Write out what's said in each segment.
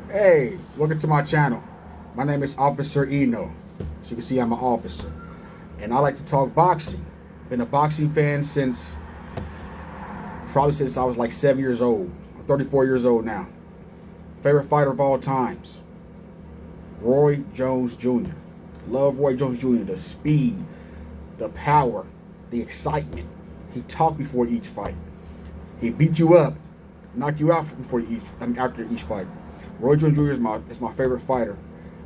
Hey, welcome to my channel. My name is Officer Eno. As you can see, I'm an officer. And I like to talk boxing. Been a boxing fan probably since I was like 7 years old. I'm 34 years old now. Favorite fighter of all times, Roy Jones Jr. Love Roy Jones Jr. The speed, the power, the excitement. He talked before each fight. He beat you up, knocked you out after each fight. Roy Jones Jr. is my favorite fighter.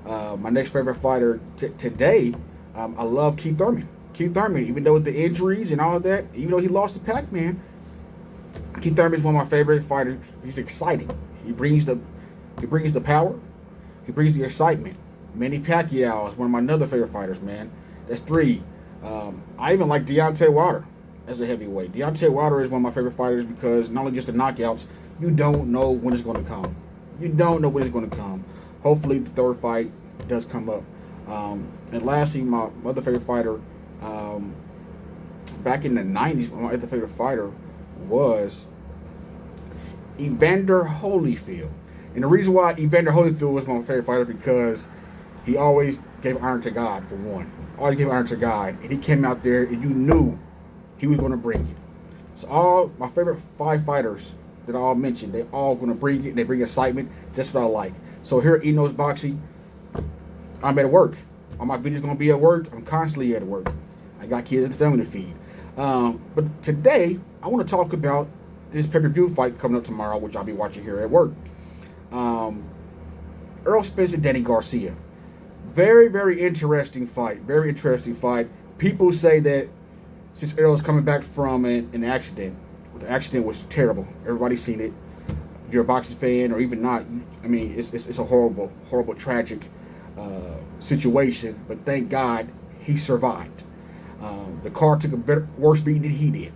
My next favorite fighter today, I love Keith Thurman. Keith Thurman, even though with the injuries and all of that, even though he lost to Pac-Man, Keith Thurman is one of my favorite fighters. He's exciting. He brings the power. He brings the excitement. Manny Pacquiao is one of my other favorite fighters, man. That's three. I even like Deontay Wilder as a heavyweight. Deontay Wilder is one of my favorite fighters because not only just the knockouts, you don't know when it's going to come. You don't know when it's going to come. Hopefully the third fight does come up. And lastly, my other favorite fighter, back in the 90s, my other favorite fighter was Evander Holyfield. And the reason why Evander Holyfield was my favorite fighter because he always gave iron to God, for one. Always gave iron to God. And he came out there and you knew he was going to bring it. So all my favorite 5 fighters that I all mentioned, they all going to bring it. They bring excitement. That's what I like. So here at Eno's Boxing, I'm at work. All my videos going to be at work. I'm constantly at work. I got kids and family to feed. But today, I want to talk about this pay-per-view fight coming up tomorrow, which I'll be watching here at work. Errol Spence and Danny Garcia. Very, very interesting fight. Very interesting fight. People say that since Errol's coming back from an accident, the accident was terrible. Everybody's seen it. If you're a boxing fan or even not, I mean, it's a horrible, horrible, tragic situation. But thank God he survived. The car took a worse beating than he did.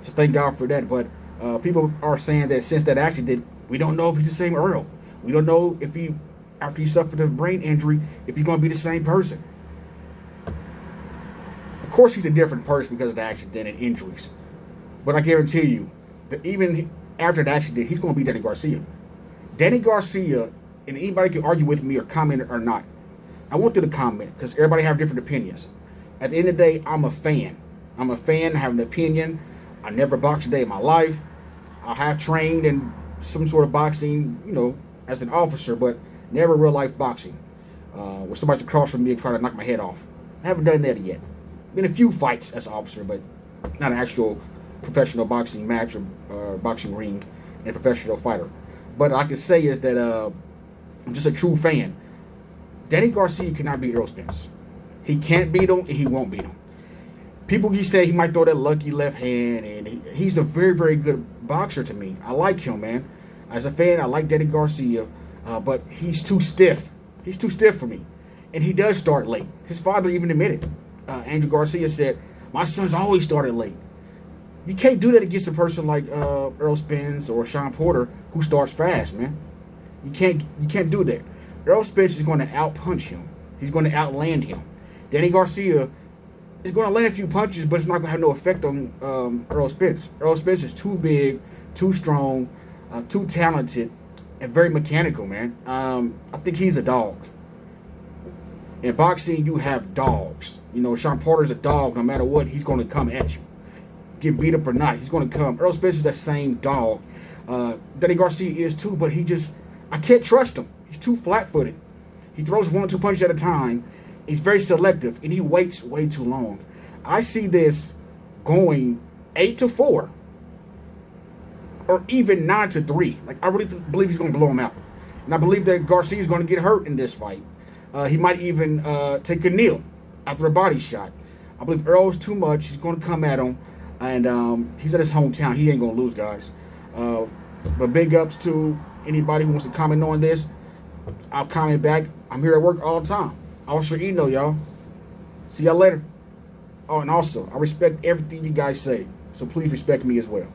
So thank God for that. But people are saying that since that accident, we don't know if he's the same Earl. We don't know if after he suffered a brain injury, if he's going to be the same person. Of course, he's a different person because of the accident and injuries. But I guarantee you that even after the accident, he's going to be Danny Garcia. Danny Garcia, and anybody can argue with me or comment or not. I want you to comment because everybody have different opinions. At the end of the day, I'm a fan. I'm a fan, I have an opinion. I never boxed a day in my life. I have trained in some sort of boxing, as an officer, but never real life boxing. Where somebody's across from me and try to knock my head off. I haven't done that yet. Been a few fights as an officer, but not an actual professional boxing match or boxing ring and professional fighter. But I can say is that I'm just a true fan. Danny Garcia cannot beat Errol Spence. He can't beat him and he won't beat him. People say he might throw that lucky left hand, and he's a very, very good boxer to me. I like him, man. As a fan, I like Danny Garcia, but he's too stiff. He's too stiff for me. And he does start late. His father even admitted. Andrew Garcia said, my son's always started late. You can't do that against a person like Errol Spence or Sean Porter who starts fast, man. You can't do that. Errol Spence is going to outpunch him. He's going to outland him. Danny Garcia is going to land a few punches, but it's not going to have no effect on Errol Spence. Errol Spence is too big, too strong, too talented, and very mechanical, man. I think he's a dog. In boxing, you have dogs. Sean Porter's a dog. No matter what, he's going to come at you. Get beat up or not, he's going to come. Errol Spence is that same dog. Danny Garcia is too, but I can't trust him. He's too flat-footed. He throws 1 or 2 punches at a time. He's very selective, and he waits way too long. I see this going 8-4, or even 9-3. Like, I really believe he's going to blow him out. And I believe that Garcia is going to get hurt in this fight. He might even take a kneel after a body shot. I believe Earl's too much. He's going to come at him. And he's at his hometown. He ain't going to lose, guys. But big ups to anybody who wants to comment on this. I'll comment back. I'm here at work all the time. Officer Eno, y'all. See y'all later. Oh, and also, I respect everything you guys say. So please respect me as well.